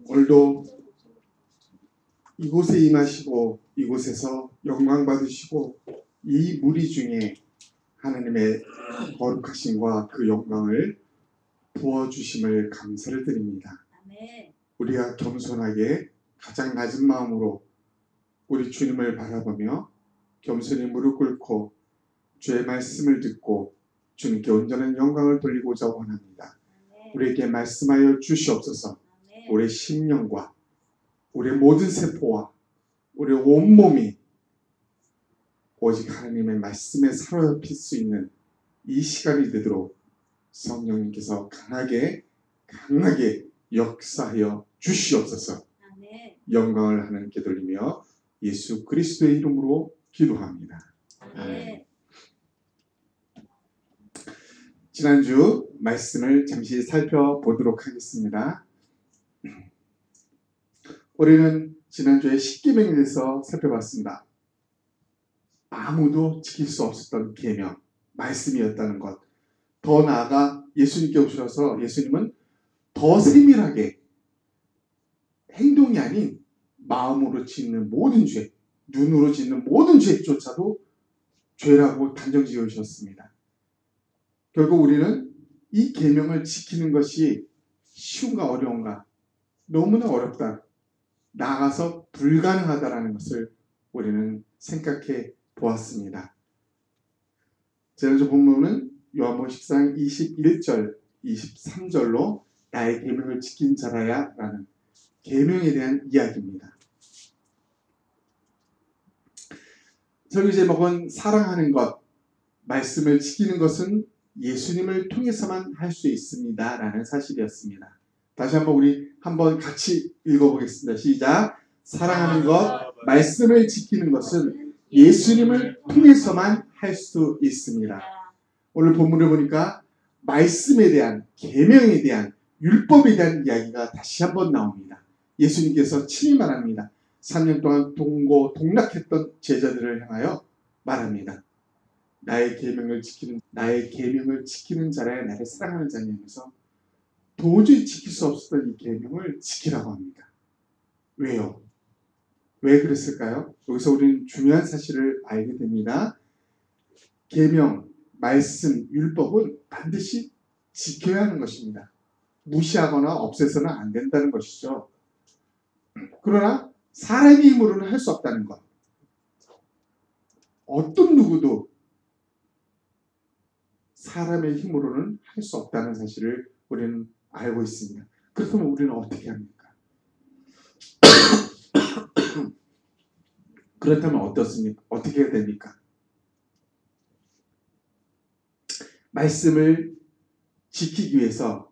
오늘도 이곳에 임하시고 이곳에서 영광 받으시고 이 무리 중에 하나님의 거룩하심과 그 영광을 부어주심을 감사를 드립니다. 아멘. 우리가 겸손하게 가장 낮은 마음으로 우리 주님을 바라보며 겸손히 무릎 꿇고 주의 말씀을 듣고 주님께 온전한 영광을 돌리고자 원합니다. 아멘. 우리에게 말씀하여 주시옵소서. 아멘. 우리의 심령과 우리의 모든 세포와 우리의 온몸이 오직 하나님의 말씀에 사로잡힐 수 있는 이 시간이 되도록 성령님께서 강하게 역사하여 주시옵소서. 아멘. 영광을 하나님께 돌리며 예수 그리스도의 이름으로 기도합니다. 아멘. 지난주 말씀을 잠시 살펴보도록 하겠습니다. 우리는 지난주에 십계명에 대해서 살펴봤습니다. 아무도 지킬 수 없었던 계명, 말씀이었다는 것. 더 나아가 예수님께 오셔서 예수님은 더 세밀하게 행동이 아닌 마음으로 짓는 모든 죄, 눈으로 짓는 모든 죄조차도 죄라고 단정 지으셨습니다. 결국 우리는 이 계명을 지키는 것이 쉬운가 어려운가, 너무나 어렵다, 나아가서 불가능하다라는 것을 우리는 생각해 보았습니다. 지난주 본문은 요한복음 10장 21절, 23절로 나의 계명을 지킨 자라야 라는 계명에 대한 이야기입니다. 설교 제목은 사랑하는 것, 말씀을 지키는 것은 예수님을 통해서만 할 수 있습니다 라는 사실이었습니다. 다시 한번 우리 한번 같이 읽어보겠습니다. 시작. 사랑하는 것, 말씀을 지키는 것은 예수님을 통해서만 할 수 있습니다. 오늘 본문을 보니까 말씀에 대한, 계명에 대한, 율법에 대한 이야기가 다시 한번 나옵니다. 예수님께서 친히 말합니다. 3년 동안 동락했던 제자들을 향하여 말합니다. 나의 계명을 지키는 자라야 나를 사랑하는 자니 하면서 도저히 지킬 수 없었던 이 계명을 지키라고 합니다. 왜요? 왜 그랬을까요? 여기서 우리는 중요한 사실을 알게 됩니다. 계명, 말씀, 율법은 반드시 지켜야 하는 것입니다. 무시하거나 없애서는 안 된다는 것이죠. 그러나 사람의 힘으로는 할 수 없다는 것. 어떤 누구도 사람의 힘으로는 할 수 없다는 사실을 우리는 알고 있습니다. 그렇다면 우리는 어떻게 합니까? 그렇다면 어떻습니까? 어떻게 해야 됩니까? 말씀을 지키기 위해서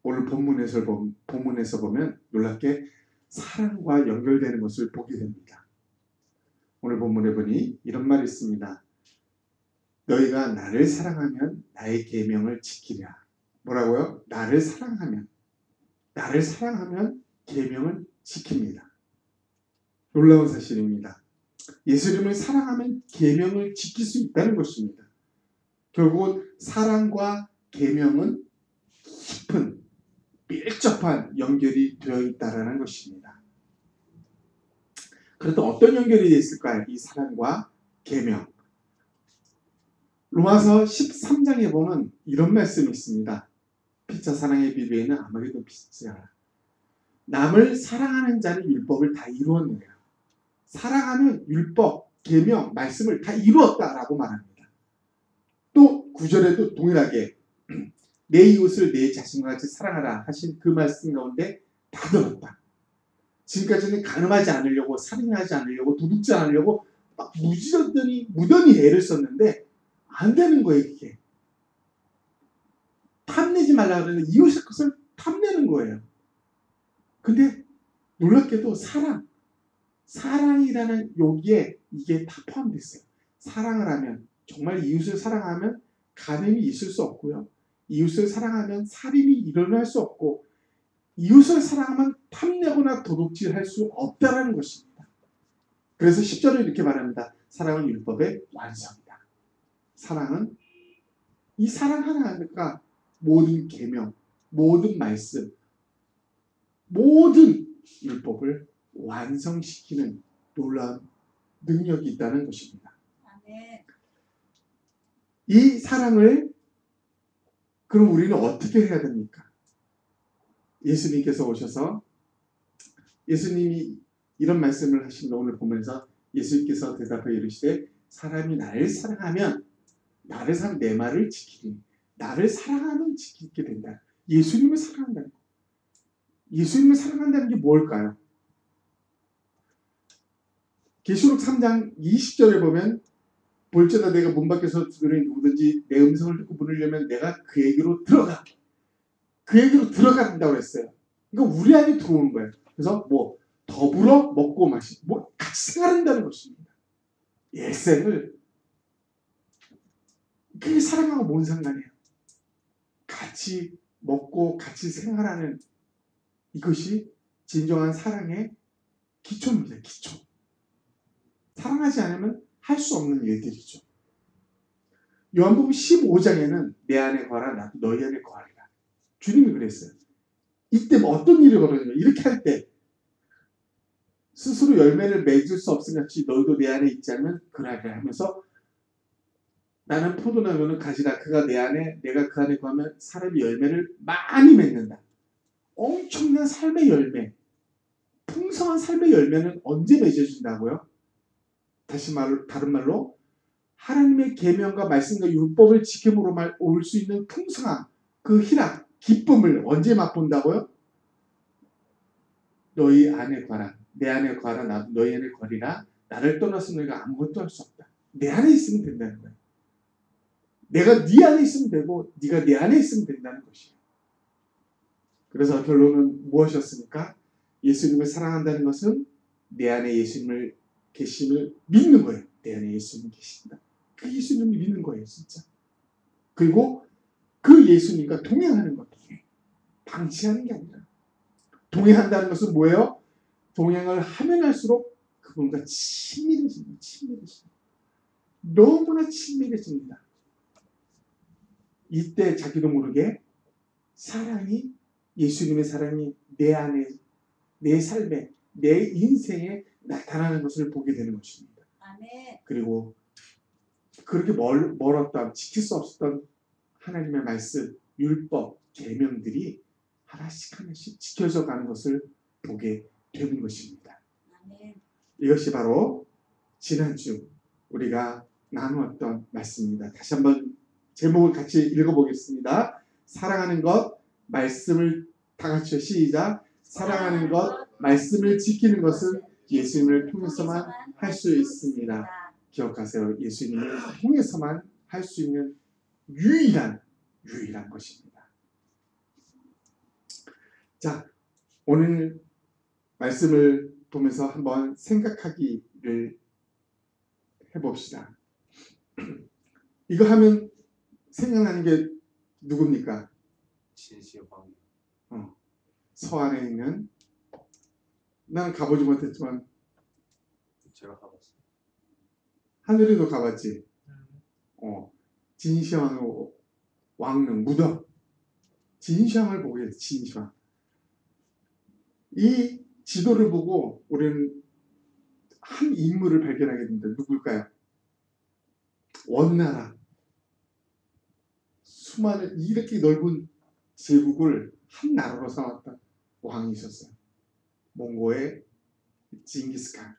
오늘 본문에서 보면 놀랍게 사랑과 연결되는 것을 보게 됩니다. 오늘 본문에 보니 이런 말이 있습니다. 너희가 나를 사랑하면 나의 계명을 지키랴. 뭐라고요? 나를 사랑하면 계명을 지킵니다. 놀라운 사실입니다. 예수님을 사랑하면 계명을 지킬 수 있다는 것입니다. 결국은 사랑과 계명은 깊은 밀접한 연결이 되어 있다는 것입니다. 그렇다면 어떤 연결이 되어 있을까요? 이 사랑과 계명. 로마서 13장에 보면 이런 말씀이 있습니다. 피차 사랑의 비교에는 아무래도 비치지 않아. 남을 사랑하는 자는 율법을 다 이루었느냐. 사랑하는 율법, 계명, 말씀을 다 이루었다라고 말합니다. 또 9절에도 동일하게 내 이웃을 내 자신과 같이 사랑하라 하신 그 말씀 가운데 다 들었다. 지금까지는 간음하지 않으려고, 살인하지 않으려고, 도둑질 않으려고 막 무던히 애를 썼는데 안 되는 거예요. 그게 탐내지 말라 그러는데 이웃의 것을 탐내는 거예요. 근데 놀랍게도 사랑이라는 여기에 이게 다 포함되어 있어요. 사랑을 하면, 정말 이웃을 사랑하면 간음이 있을 수 없고요. 이웃을 사랑하면 살인이 일어날 수 없고, 이웃을 사랑하면 탐내거나 도둑질할 수 없다라는 것입니다. 그래서 10절을 이렇게 말합니다. 사랑은 율법의 완성이다. 이 사랑 하나가 모든 계명, 모든 말씀, 모든 율법을 완성시키는 놀라운 능력이 있다는 것입니다. 아멘. 이 사랑을 그럼 우리는 어떻게 해야 됩니까? 예수님께서 오셔서 예수님이 이런 말씀을 하신 거 오늘 보면서 예수님께서 대답하여 이르시되 사람이 나를 사랑하면 나를 사랑 내 말을 지키리니 나를 사랑하면 지키게 된다. 예수님을 사랑한다는 거. 예수님을 사랑한다는 게 뭘까요? 계시록 3장 20절에 보면 볼지어다 내가 문 밖에서 두드리니 누구든지 내 음성을 듣고 문을 열면 내가 그에게로 들어가. 그에게로 들어간다고 했어요. 그러니까 우리 안에 들어오는 거예요. 그래서 뭐 더불어 먹고 마시고 뭐 같이 생활한다는 것입니다. 일생을 그게 사랑하고 뭔 상관이에요. 같이 먹고 같이 생활하는 이것이 진정한 사랑의 기초입니다. 기초. 사랑하지 않으면 할 수 없는 일들이죠. 요한복음 15장에는 내 안에 거하라 나도 너희 안에 거하리라. 주님이 그랬어요. 이때 뭐 어떤 일이 벌어지냐. 이렇게 할 때 스스로 열매를 맺을 수 없으면치 너희도 내 안에 있지 않으면 그러하리라 하면서 나는 포도나무는 가지라 그가 내 안에 내가 그 안에 거하면 사람이 열매를 많이 맺는다. 엄청난 삶의 열매, 풍성한 삶의 열매는 언제 맺어진다고요? 다른 말로 하나님의 계명과 말씀과 율법을 지킴으로 올 수 있는 풍성함, 그 희락, 기쁨을 언제 맛본다고요? 너희 안에 거하라. 내 안에 거하라. 나도 너희 안에 거리라. 나를 떠나서 너희가 아무것도 할 수 없다. 내 안에 있으면 된다는 거예요. 내가 네 안에 있으면 되고 네가 내 안에 있으면 된다는 것이에요. 그래서 결론은 무엇이었습니까? 예수님을 사랑한다는 것은 내 안에 예수님을 계심을 믿는 거예요. 내 안에 예수님 계신다. 그 예수님을 믿는 거예요. 진짜. 그리고 그 예수님과 동행하는 것. 방치하는 게 아니라 동행한다는 것은 뭐예요? 동행을 하면 할수록 그분과 친밀해집니다. 친밀해집니다. 너무나 친밀해집니다. 이때 자기도 모르게 사랑이 예수님의 사랑이 내 안에 내 삶에 내 인생에 나타나는 것을 보게 되는 것입니다. 아멘. 그리고 그렇게 멀었던 지킬 수 없었던 하나님의 말씀, 율법, 계명들이 하나씩 하나씩 지켜져 가는 것을 보게 되는 것입니다. 아멘. 이것이 바로 지난주 우리가 나누었던 말씀입니다. 다시 한번 제목을 같이 읽어보겠습니다. 사랑하는 것, 말씀을 다 같이 시작. 사랑하는 것, 말씀을 지키는 것은 예수님을 통해서만 할 수 있습니다. 기억하세요. 예수님을 통해서만 할 수 있는 유일한 것입니다. 자, 오늘 말씀을 보면서 한번 생각하기를 해봅시다. 이거 하면 생각나는 게 누굽니까? 진시황. 서안에 있는 나는 가보지 못했지만 제가 가봤어요. 하늘에도 가봤지. 진시황의 왕릉 무덤. 진시황을 보게 됐어. 진시황. 이 지도를 보고 우리는 한 인물을 발견하게 됩니다. 누굴까요? 원나라. 수많은 이렇게 넓은 제국을 한 나라로 삼았던 왕이 있었어요. 몽고의 징기스칸.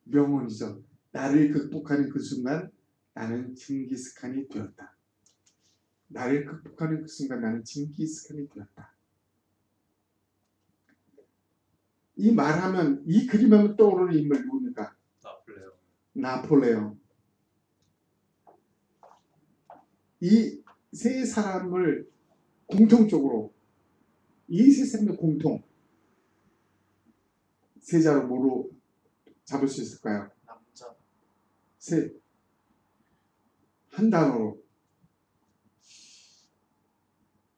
명언이죠. 나를 극복하는 그 순간 나는 징기스칸이 되었다. 나를 극복하는 그 순간 나는 징기스칸이 되었다. 이 말하면 이 그림하면 떠오르는 인물 누굽니까? 나폴레옹. 이 세 사람을 공통적으로 이 세 사람의 공통 세자로 뭐로 잡을 수 있을까요? 남자. 한 단어로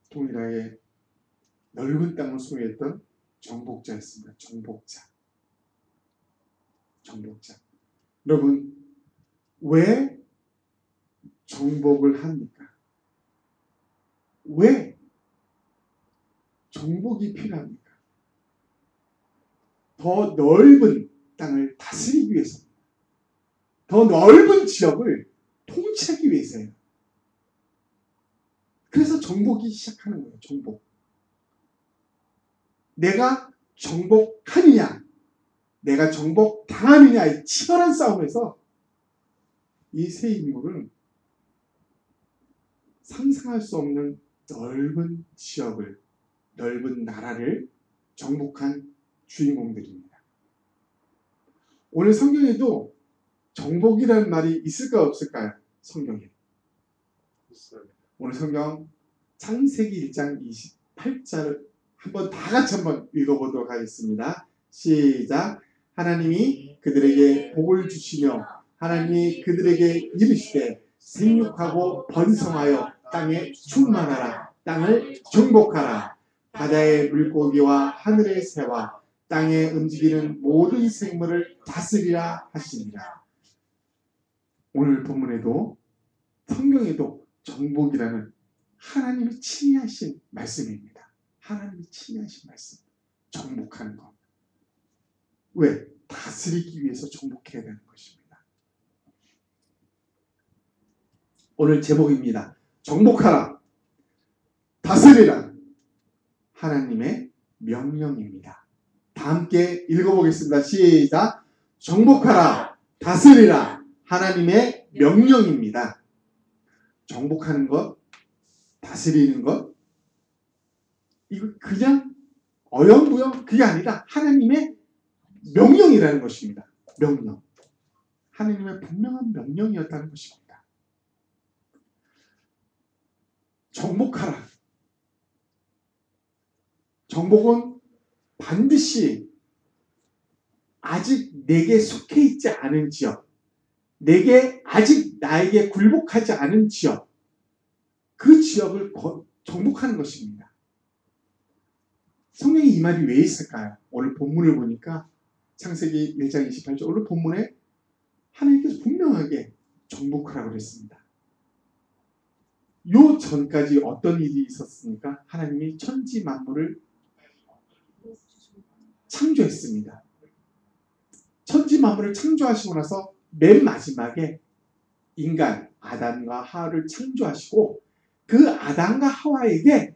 동일하게 넓은 땅을 소유했던 정복자였습니다. 정복자. 여러분 왜 정복을 합니까? 왜 정복이 필요합니까? 더 넓은 땅을 다스리기 위해서, 더 넓은 지역을 통치하기 위해서예요. 그래서 정복이 시작하는 거예요. 정복. 내가 정복하느냐, 내가 정복당하느냐의 치열한 싸움에서 이 세 인물은 상상할 수 없는 넓은 지역을, 넓은 나라를 정복한 주인공들입니다. 오늘 성경에도 정복이라는 말이 있을까 없을까요? 성경에. 있어요. 오늘 성경 창세기 1장 28절을 한번 다 같이 한번 읽어보도록 하겠습니다. 시작. 하나님이 그들에게 복을 주시며 하나님이 그들에게 이르시되 생육하고 번성하여 땅에 충만하라. 땅을 정복하라. 바다의 물고기와 하늘의 새와 땅에 움직이는 모든 생물을 다스리라 하시니라. 오늘 본문에도 성경에도 정복이라는 하나님이 친히 하신 말씀입니다. 하나님이 친히 하신 말씀. 정복하는 것. 왜? 다스리기 위해서 정복해야 되는 것입니다. 오늘 제목입니다. 정복하라. 다스리라. 하나님의 명령입니다. 다 함께 읽어보겠습니다. 시작. 정복하라. 다스리라. 하나님의 명령입니다. 정복하는 것, 다스리는 것, 이거 그냥 어영부영 그게 아니라 하나님의 명령이라는 것입니다. 명령. 하나님의 분명한 명령이었다는 것입니다. 정복하라. 정복은 반드시 아직 내게 속해 있지 않은 지역, 내게 아직 나에게 굴복하지 않은 지역, 그 지역을 정복하는 것입니다. 성경에 이 말이 왜 있을까요? 오늘 본문을 보니까 창세기 1장 28절 오늘 본문에 하나님께서 분명하게 정복하라고 그랬습니다. 요 전까지 어떤 일이 있었습니까? 하나님이 천지 만물을 창조했습니다. 천지 만물을 창조하시고 나서 맨 마지막에 인간 아담과 하와를 창조하시고 그 아담과 하와에게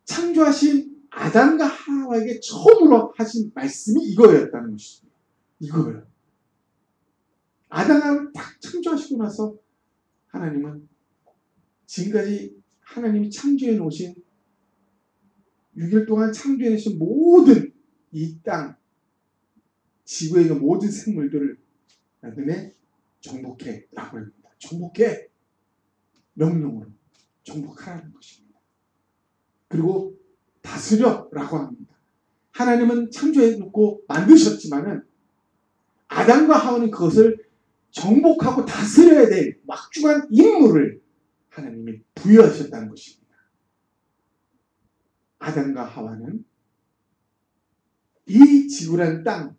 창조하신 아담과 하와에게 처음으로 하신 말씀이 이거였다는 것입니다. 이거예요. 아담을 딱 창조하시고 나서 하나님은 지금까지 하나님이 창조해 놓으신 6일 동안 창조해 놓으신 모든 이 땅, 지구에 있는 모든 생물들을 나중에 정복해 라고 합니다. 정복해. 명령으로 정복하라는 것입니다. 그리고 다스려 라고 합니다. 하나님은 창조해 놓고 만드셨지만은 아담과 하와는 그것을 정복하고 다스려야 될 막중한 임무를 하나님이 부여하셨다는 것입니다. 아담과 하와는 이 지구라는 땅,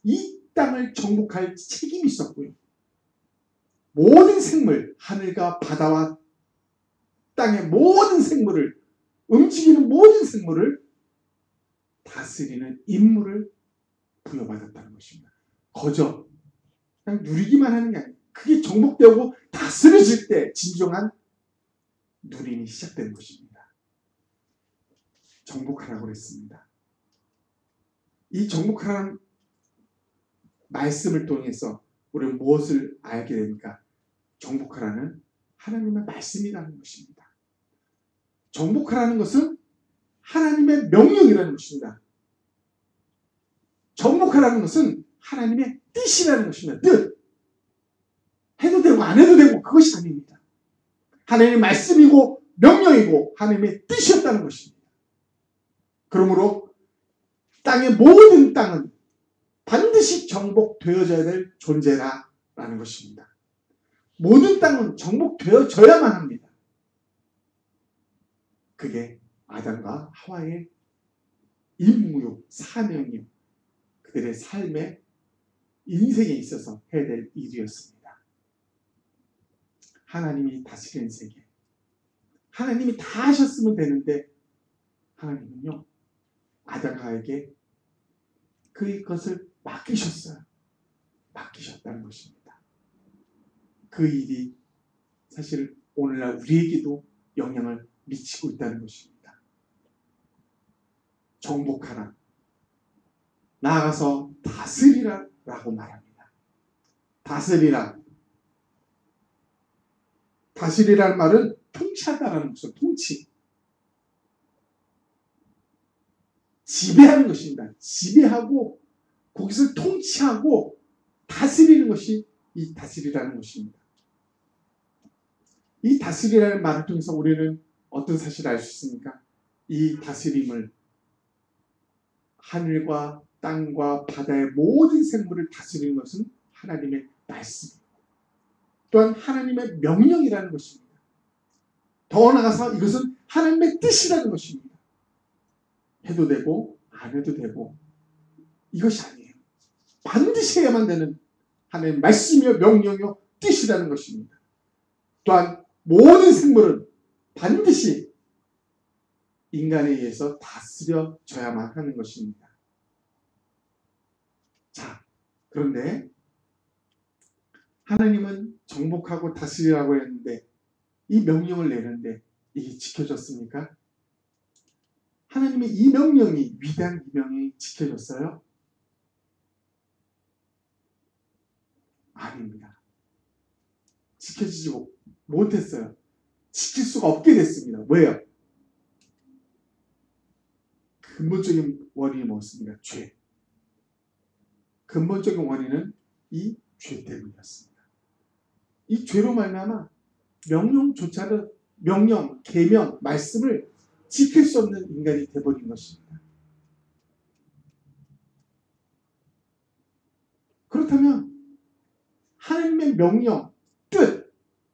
이 땅을 정복할 책임이 있었고요. 모든 생물, 하늘과 바다와 땅의 모든 생물을, 움직이는 모든 생물을 다스리는 임무를 부여받았다는 것입니다. 거저 그냥 누리기만 하는 게 아니에요. 그게 정복되고 다스려질 때 진정한 누림이 시작되는 것입니다. 정복하라고 그랬습니다. 이 정복하라는 말씀을 통해서 우리는 무엇을 알게 됩니까? 정복하라는 하나님의 말씀이라는 것입니다. 정복하라는 것은 하나님의 명령이라는 것입니다. 정복하라는 것은 하나님의 뜻이라는 것입니다. 뜻. 해도 되고 안 해도 되고 그것이 아닙니다. 하나님의 말씀이고 명령이고 하나님의 뜻이었다는 것입니다. 그러므로 땅의 모든 땅은 반드시 정복되어져야 될 존재라는 것입니다. 모든 땅은 정복되어져야만 합니다. 그게 아담과 하와의 임무요, 사명이요, 그들의 삶의 인생에 있어서 해야 될 일이었습니다. 하나님이 다스리는 세계, 하나님이 다 하셨으면 되는데 하나님은요, 아담과에게 그것을 맡기셨어요. 맡기셨다는 것입니다. 그 일이 사실 오늘날 우리에게도 영향을 미치고 있다는 것입니다. 정복하라. 나아가서 다스리라 라고 말합니다. 다스리라. 다스리라는 말은 통치하다라는 것은 통치. 지배하는 것입니다. 지배하고 거기서 통치하고 다스리는 것이 이 다스리라는 것입니다. 이 다스리라는 말을 통해서 우리는 어떤 사실을 알 수 있습니까? 이 다스림을 하늘과 땅과 바다의 모든 생물을 다스리는 것은 하나님의 말씀이고 또한 하나님의 명령이라는 것입니다. 더 나아가서 이것은 하나님의 뜻이라는 것입니다. 해도 되고 안 해도 되고 이것이 아니에요. 반드시 해야만 되는 하나님의 말씀이요 명령이요 뜻이라는 것입니다. 또한 모든 생물은 반드시 인간에 의해서 다스려져야만 하는 것입니다. 자, 그런데 하나님은 정복하고 다스리라고 했는데 이 명령을 내는데 이게 지켜졌습니까? 하나님의 이 명령이 위대한 이 명령이 지켜졌어요? 아닙니다. 지켜지지 못했어요. 지킬 수가 없게 됐습니다. 왜요? 근본적인 원인이 뭐였습니까? 죄. 근본적인 원인은 이 죄 때문이었습니다. 이 죄로 말미암아 명령조차를 명령, 계명, 말씀을 지킬 수 없는 인간이 되어버린 것입니다. 그렇다면 하나님의 명령, 뜻,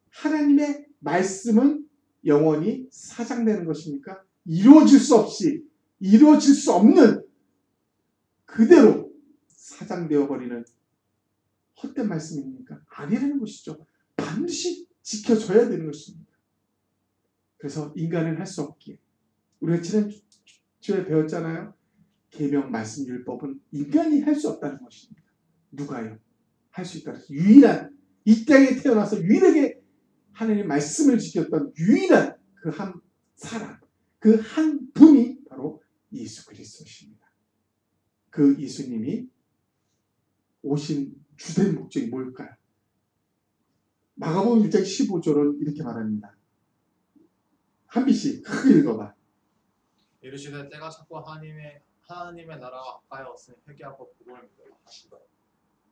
하나님의 말씀은 영원히 사장되는 것입니까? 이루어질 수 없이 이루어질 수 없는 그대로 사장되어 버리는 헛된 말씀입니까? 아니라는 것이죠. 반드시 지켜져야 되는 것입니다. 그래서 인간은 할 수 없기에 우리가 지난주에 배웠잖아요. 계명, 말씀, 율법은 인간이 할 수 없다는 것입니다. 누가요? 할 수 있다는 유일한 이 땅에 태어나서 유일하게 하나님의 말씀을 지켰던 유일한 그 한 사람, 그 한 분이 바로 예수 그리스도십니다. 그 예수님이 오신 주된 목적이 뭘까요? 마가복음 1장 15절은 이렇게 말합니다. 한 비씩 크게 읽어봐. 이르시되 때가 찼고 하나님의 나라가 가까이 왔으니 회개하고 복음을 믿으라 하시더라.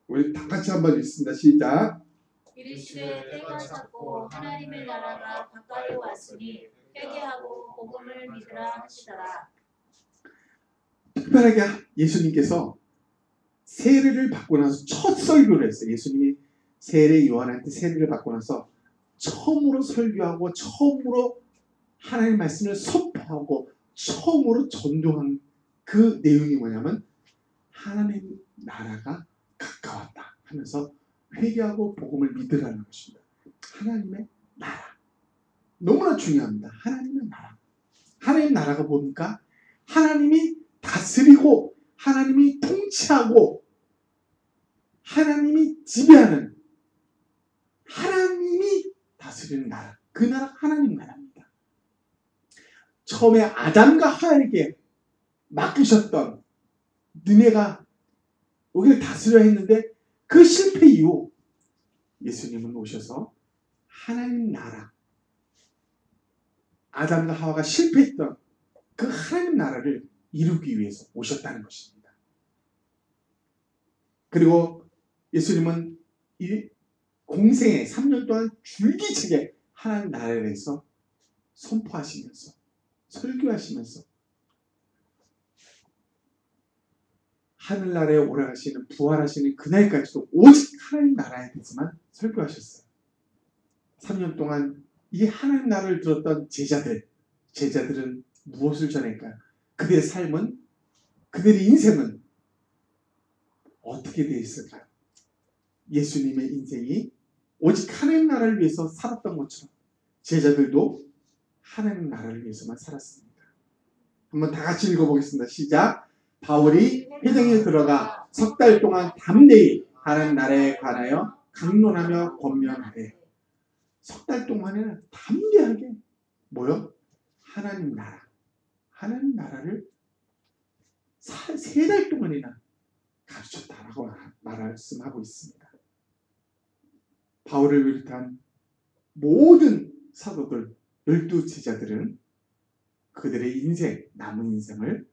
우리 다 같이 한번 읽습니다. 시작. 이르시되 때가 찼고 하나님의 나라가 가까이 왔으니 회개하고 복음을 믿으라 하시더라. 특별하게 예수님께서 세례를 받고 나서 첫 설교를 했어요. 예수님이 세례 요한한테 세례를 받고 나서 처음으로 설교하고 처음으로 하나님의 말씀을 선포하고 처음으로 전도한 그 내용이 뭐냐면 하나님 나라가 가까웠다 하면서 회개하고 복음을 믿으라는 것입니다. 하나님의 나라. 너무나 중요합니다. 하나님의 나라. 하나님의 나라가 뭡니까? 하나님이 다스리고 하나님이 통치하고 하나님이 지배하는 하나님이 다스리는 나라. 그 나라 하나님 나라입니다. 처음에 아담과 하와에게 맡기셨던 너네가 여기를 다스려야 했는데 그 실패 이후 예수님은 오셔서 하나님 나라 아담과 하와가 실패했던 그 하나님 나라를 이루기 위해서 오셨다는 것입니다. 그리고 예수님은 이 공생애 3년 동안 줄기차게 하나님 나라에 대해서 선포하시면서 설교하시면서 하늘나라에 오라가시는 부활하시는 그날까지도 오직 하나님 나라에 대해서만 설교하셨어요. 3년 동안 이 하나님 나라를 들었던 제자들은 무엇을 전할까요? 그들의 삶은, 그들의 인생은 어떻게 되어 있을까요? 예수님의 인생이 오직 하나님 나라를 위해서 살았던 것처럼 제자들도 하나님 나라를 위해서만 살았습니다. 한번 다 같이 읽어보겠습니다. 시작. 바울이 회당에 들어가 석 달 동안 담대히 하나님 나라에 관하여 강론하며 권면하되. 석 달 동안에는 담대하게 뭐요? 하나님 나라를 3달 동안이나 가르쳤다라고 말씀하고 있습니다. 바울을 비롯한 모든 사도들 12제자들은 그들의 인생, 남은 인생을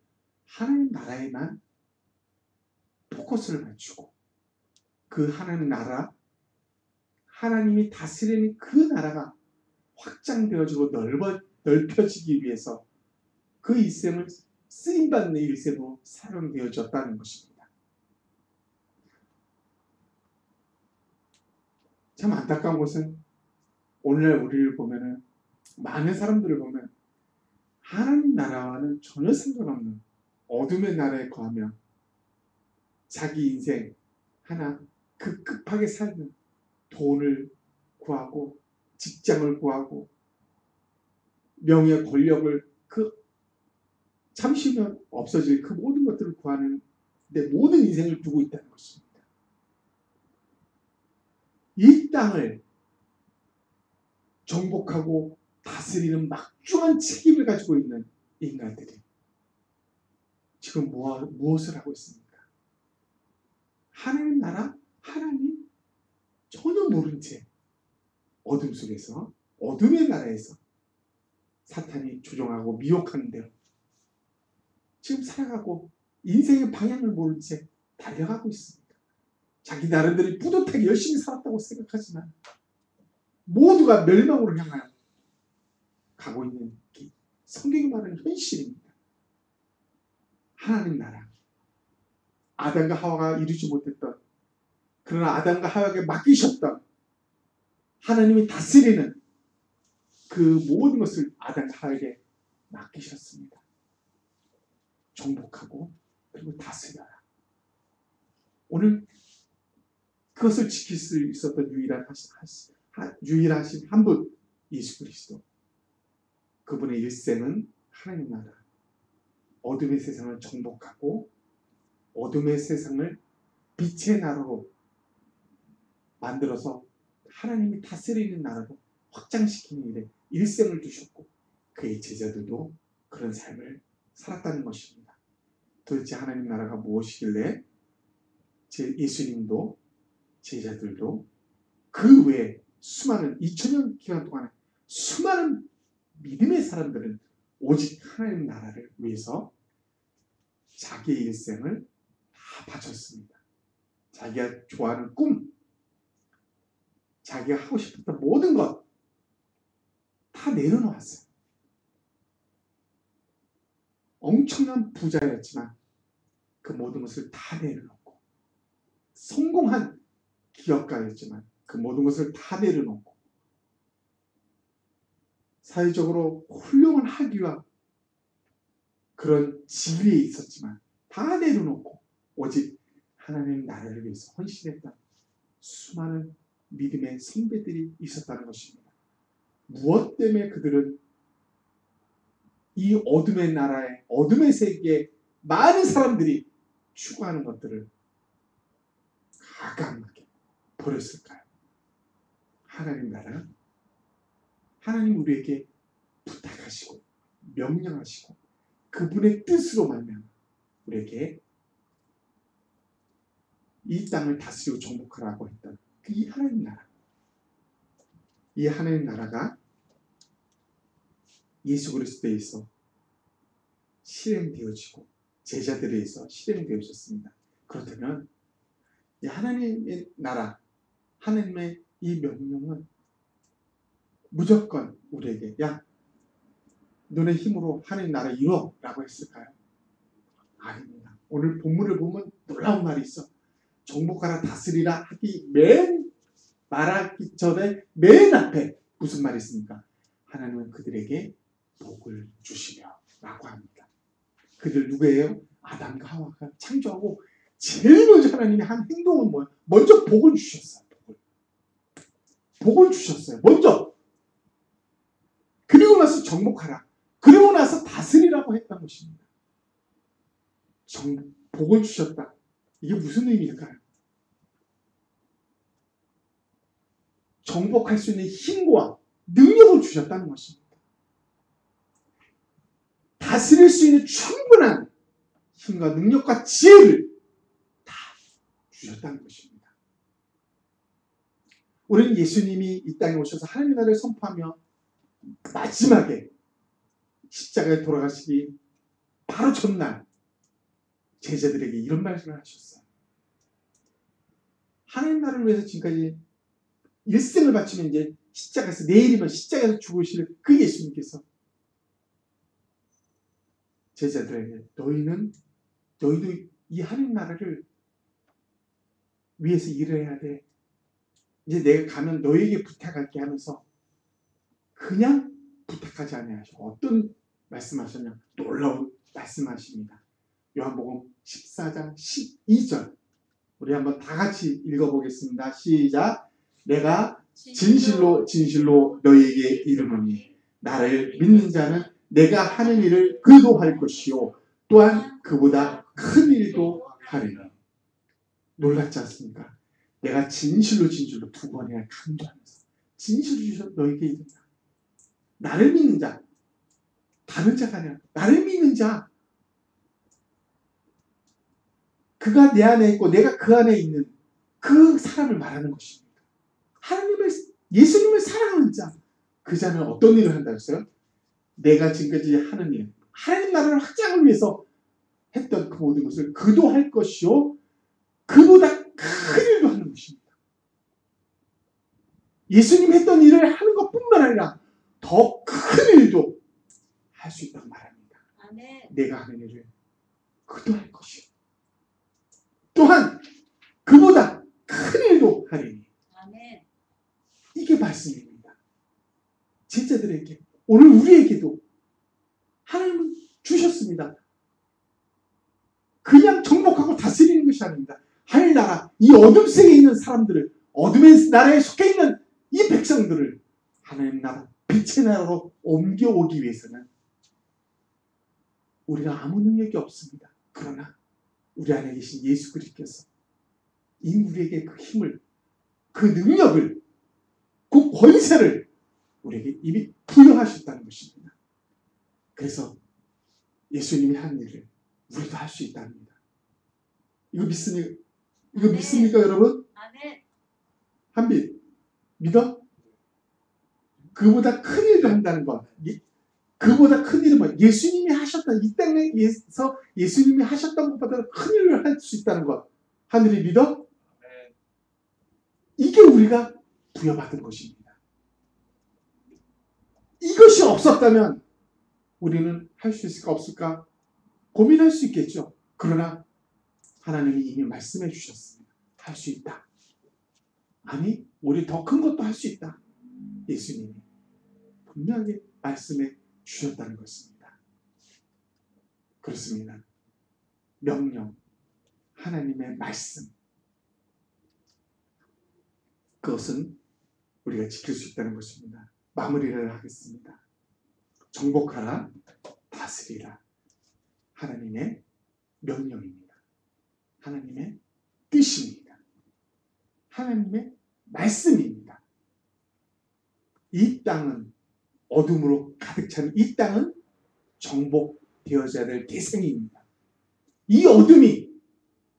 하나님 나라에만 포커스를 맞추고 그 하나님 나라, 하나님이 다스리는 그 나라가 확장되어지고 넓혀지기 위해서 그 일생을 쓰임받는 일생으로 사용되어졌다는 것입니다. 참 안타까운 것은 오늘날 우리를 보면은 많은 사람들을 보면 하나님 나라와는 전혀 상관없는 어둠의 나라에 거하며 자기 인생 하나 급급하게 살는 돈을 구하고 직장을 구하고 명예 권력을 잠시 후면 없어질 그 모든 것들을 구하는 내 모든 인생을 두고 있다는 것입니다. 이 땅을 정복하고 다스리는 막중한 책임을 가지고 있는 인간들이 지금 무엇을 하고 있습니까? 하나님 나라, 하나님 전혀 모른 채 어둠 속에서, 어둠의 나라에서 사탄이 조종하고 미혹하는 대로 지금 살아가고 인생의 방향을 모른 채 달려가고 있습니다. 자기 나름대로 뿌듯하게 열심히 살았다고 생각하지만 모두가 멸망으로 향하여 가고 있는 게 성경이 말하는 현실입니다. 하나님 나라, 아담과 하와가 이루지 못했던, 그러나 아담과 하와에게 맡기셨던 하나님이 다스리는 그 모든 것을 아담과 하와에게 맡기셨습니다. 정복하고 그리고 다스려라. 오늘 그것을 지킬 수 있었던 유일하신 한 분, 예수 그리스도. 그분의 일생은 하나님 나라, 어둠의 세상을 정복하고 어둠의 세상을 빛의 나라로 만들어서 하나님이 다스리는 나라로 확장시키는 일에 일생을 두셨고 그의 제자들도 그런 삶을 살았다는 것입니다. 도대체 하나님 나라가 무엇이길래 예수님도 제자들도 그 외에 수많은 2000년 기간 동안에 수많은 믿음의 사람들은 오직 하나님 나라를 위해서 자기의 일생을 다 바쳤습니다. 자기가 좋아하는 꿈, 자기가 하고 싶었던 모든 것 다 내려놓았어요. 엄청난 부자였지만 그 모든 것을 다 내려놓고, 성공한 기업가였지만 그 모든 것을 다 내려놓고, 사회적으로 훌륭한 학위와 그런 지위에 있었지만 다 내려놓고 오직 하나님 나라를 위해서 헌신했던 수많은 믿음의 선배들이 있었다는 것입니다. 무엇 때문에 그들은 이 어둠의 나라에, 어둠의 세계에 많은 사람들이 추구하는 것들을 가감하게 버렸을까요? 하나님 나라, 하나님 우리에게 부탁하시고 명령하시고 그분의 뜻으로 말미암아 우리에게 이 땅을 다스리고 정복하라고 했던 이 하나님 나라, 이 하나님 나라가 예수 그리스도에 의해서 실행되어지고 제자들에 의해서 실행되어졌습니다. 그렇다면 이 하나님의 나라, 하나님의 이 명령은 무조건 우리에게 야, 너네 힘으로 하나님 나라 이뤄라고 했을까요? 아닙니다. 오늘 본문을 보면 놀라운 말이 있어. 정복하라 다스리라 하기 말하기 전에 맨 앞에 무슨 말이 있습니까? 하나님은 그들에게 복을 주시며 라고 합니다. 그들 누구예요? 아담과 하와가 창조하고 제일 먼저 하나님이 한 행동은 뭐예요? 먼저 복을 주셨어요. 복을 주셨어요. 먼저. 그리고 나서 정복하라. 그리고 나서 다스리라. 다스리라고 했던 것입니다. 복을 주셨다. 이게 무슨 의미일까요? 정복할 수 있는 힘과 능력을 주셨다는 것입니다. 다스릴 수 있는 충분한 힘과 능력과 지혜를 다 주셨다는 것입니다. 우리는 예수님이 이 땅에 오셔서 하나님의 나라를 선포하며 마지막에 십자가에 돌아가시기 바로 전날 제자들에게 이런 말씀을 하셨어요. 하나님 나라를 위해서 지금까지 일생을 바치면 이제 십자가에서 내일이면 십자가에서 죽으실 그 예수님께서 제자들에게 너희도 이 하나님 나라를 위해서 일을 해야 돼. 이제 내가 가면 너에게 부탁할게 하면서 그냥 부탁하지 아니하시고 어떤 말씀하셨냐? 놀라운 말씀하십니다. 요한복음 14장 12절 우리 한번 다 같이 읽어보겠습니다. 시작. 내가 진실로 너희에게 이르노니 나를 믿는 자는 내가 하는 일을 그도 할 것이요 또한 그보다 큰 일도 하리니. 놀랍지 않습니까? 내가 진실로 두 번이나 강조하면서 진실로 너희에게 이른다. 나를 믿는 자, 다른 자가 아니라 나를 믿는 자, 그가 내 안에 있고 내가 그 안에 있는 그 사람을 말하는 것입니다. 예수님을 사랑하는 자, 그 자는 어떤 일을 한다 했어요? 내가 지금까지 하는 일, 하나님 나라를 확장을 위해서 했던 그 모든 것을 그도 할 것이요 그보다 큰 일도 하는 것입니다. 예수님 했던 일을 하는 것뿐만 아니라 더 큰 일도 할 수 있다고 말합니다. 아멘. 내가 하는 일을 그도 할 것이요 또한 그보다 큰 일도 하리니. 아멘. 이게 말씀입니다. 제자들에게 오늘 우리에게도 하나님은 주셨습니다. 그냥 정복하고 다스리는 것이 아닙니다. 하늘나라, 이 어둠 속에 있는 사람들을, 어둠의 나라에 속해 있는 이 백성들을 하나님 나라, 빛의 나라로 옮겨오기 위해서는 우리가 아무 능력이 없습니다. 그러나 우리 안에 계신 예수 그리스도께서 이미 우리에게 그 힘을, 그 능력을, 그 권세를 우리에게 이미 부여하셨다는 것입니다. 그래서 예수님이 한 일을 우리도 할 수 있답니다. 이거 믿습니까, 여러분? 아멘. 한빛 믿어? 그보다 큰 일도 한다는 것. 그보다 큰 일은 뭐 예수님이 하셨다. 이 땅에서 예수님이 하셨던 것보다 큰 일을 할 수 있다는 것. 하늘이 믿어? 이게 우리가 부여받은 것입니다. 이것이 없었다면 우리는 할 수 있을까 없을까 고민할 수 있겠죠. 그러나 하나님이 이미 말씀해 주셨습니다. 할 수 있다. 아니, 우리 더 큰 것도 할 수 있다. 예수님이 분명하게 말씀해 주셨다는 것입니다. 그렇습니다. 명령, 하나님의 말씀, 그것은 우리가 지킬 수 있다는 것입니다. 마무리를 하겠습니다. 정복하라, 다스리라. 하나님의 명령입니다. 하나님의 뜻입니다. 하나님의 말씀입니다. 이 땅은 어둠으로 가득 찬 이 땅은 정복되어져야 될 대상입니다. 이 어둠이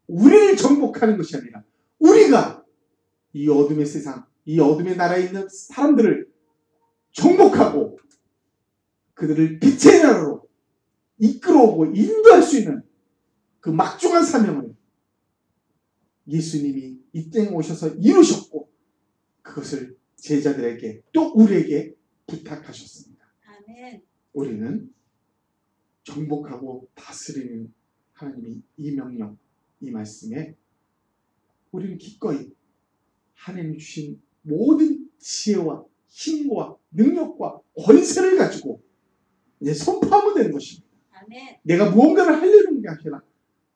우리를 정복하는 것이 아니라 우리가 이 어둠의 세상, 이 어둠의 나라에 있는 사람들을 정복하고 그들을 빛의 나라로 이끌어오고 인도할 수 있는 그 막중한 사명을 예수님이 이 땅에 오셔서 이루셨고 그것을 제자들에게 또 우리에게 부탁하셨습니다. 아멘. 우리는 정복하고 다스리는 하나님의 이 명령, 이 말씀에 우리는 기꺼이 하나님 주신 모든 지혜와 힘과 능력과 권세를 가지고 이제 선포하면 되는 것입니다. 아멘. 내가 무언가를 하려는 게 아니라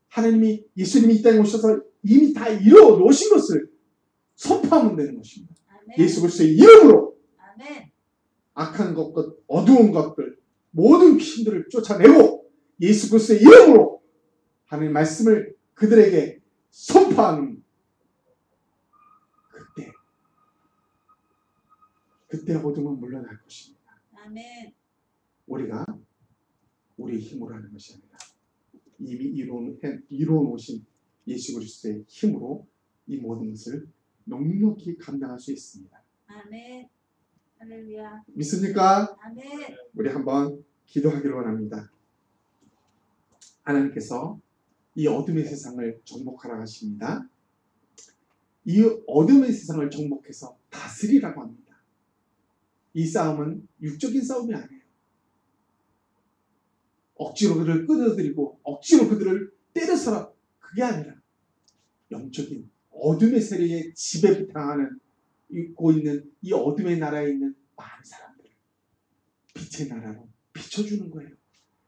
하나님이 예수님이 이 땅에 오셔서 이미 다 이루어 놓으신 것을 선포하면 되는 것입니다. 아멘. 예수 그리스도의 이름으로 아멘. 악한 것들, 어두운 것들, 모든 귀신들을 쫓아내고 예수 그리스도의 이름으로 하나님 말씀을 그들에게 선포하는 그때 어둠은 물러날 것입니다. 아멘. 우리가 우리의 힘으로 하는 것이 아니라 이미 이루어 놓으신 예수 그리스도의 힘으로 이 모든 것을 넉넉히 감당할 수 있습니다. 아멘. 할렐루야. 믿습니까? 아멘. 우리 한번 기도하기를 원합니다. 하나님께서 이 어둠의 세상을 정복하라 하십니다. 이 어둠의 세상을 정복해서 다스리라고 합니다. 이 싸움은 육적인 싸움이 아니에요. 억지로 그들을 끌어들이고 억지로 그들을 때려서라 그게 아니라 영적인 어둠의 세력에 지배당하는 있고 있는 이 어둠의 나라에 있는 많은 사람들을 빛의 나라로 비춰주는 거예요.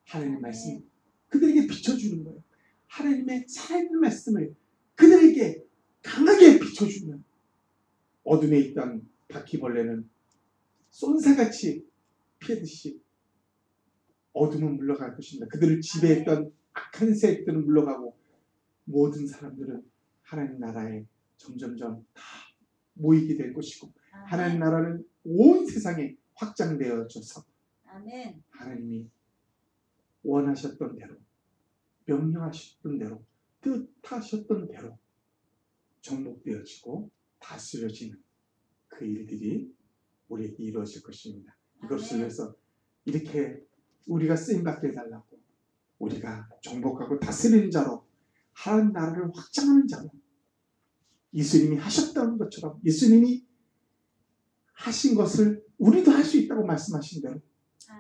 하나님의 말씀 그들에게 비춰주는 거예요. 하나님의 살아있는 말씀을 그들에게 강하게 비춰주면 어둠에 있던 바퀴벌레는 쏜사같이 피하듯이 어둠은 물러갈 것입니다. 그들을 지배했던 악한 세력들은 물러가고 모든 사람들은 하나님 나라에 점점점 다 모이게 될 것이고 하나님 나라는 온 세상에 확장되어져서 아멘. 하나님이 원하셨던 대로 명령하셨던 대로 뜻하셨던 대로 정복되어지고 다스려지는 그 일들이 우리에게 이루어질 것입니다. 이것을 위해서 이렇게 우리가 쓰임받게 해달라고 우리가 정복하고 다스리는 자로 하나님 나라를 확장하는 자로 예수님이 하셨다는 것처럼 예수님이 하신 것을 우리도 할 수 있다고 말씀하신 대로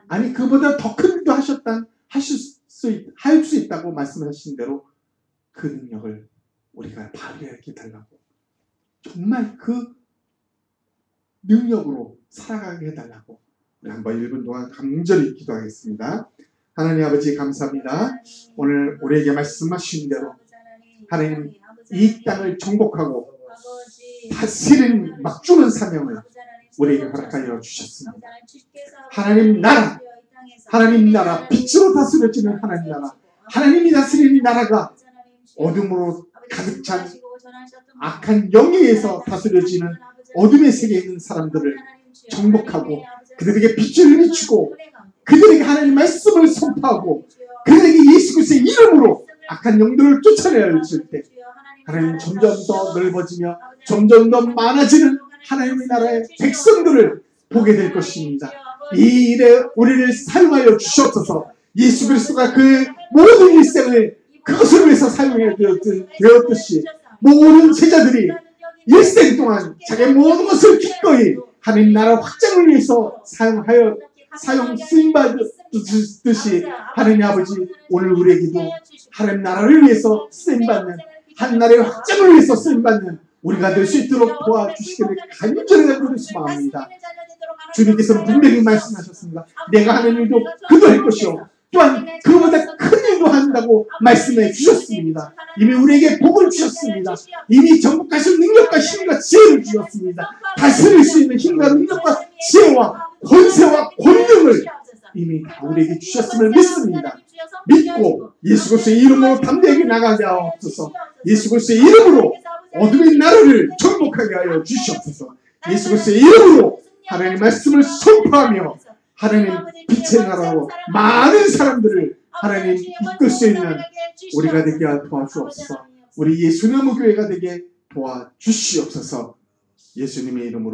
아니 그보다 더 큰 일도 할 수 있다고 말씀하신 대로 그 능력을 우리가 발휘하게 해달라고 정말 그 능력으로 살아가게 해달라고 우리 한번 1분 동안 간절히 기도하겠습니다. 하나님 아버지 감사합니다. 오늘 우리에게 말씀하신 대로 하나님 이 땅을 정복하고 다스리는 막주는 사명을 우리에게 허락하여 주셨습니다. 하나님 나라 빛으로 다스려지는 하나님 나라 하나님이 다스리는 나라가 어둠으로 가득 찬 악한 영예에서 다스려지는 어둠의 세계에 있는 사람들을 정복하고 그들에게 빛을 비추고 그들에게 하나님 말씀을 선포하고 그들에게 예수 그리스도의 이름으로 악한 영들을 쫓아내야 할 때 하나님 점점 더 넓어지며 점점 더 많아지는 하나님의 나라의 백성들을 보게 될 것입니다. 이 일에 우리를 사용하여 주시옵소서. 예수 그리스도가 그 모든 일생을 그것을 위해서 사용해 되었듯이 모든 제자들이 일생 동안 자기의 모든 것을 기꺼이 하나님 나라 확장을 위해서 쓰임받듯이 하나님 아버지 오늘 우리에게도 하나님 나라를 위해서 쓰임받는 한 나라의 확장을 위해서 쓰임받는 우리가 될 수 있도록 도와주시기를 간절히 기도합니다. 주님께서 분명히 말씀하셨습니다. 내가 하는 일도 그도 할 것이요 또한 그보다 큰 일도 한다고 말씀해 주셨습니다. 이미 우리에게 복을 주셨습니다. 이미 정복하신 능력과 힘과 지혜를 주셨습니다. 다스릴 수 있는 힘과 능력과 지혜와 권세와 권능을 이미 다 우리에게 주셨음을 믿습니다. 믿고 예수 그리스도의 이름으로 담대하게 나가게 하옵소서. 예수 그리스도의 이름으로 어둠의 나라를 정복하게 하여 주시옵소서. 예수 그리스도의 이름으로 하나님의 말씀을 선포하며 하나님 빛의 나라로 많은 사람들을 하나님 이끌 수 있는 우리가 되게 도와주옵소서. 우리 예수님의 교회가 되게 도와주시옵소서. 예수님의 이름으로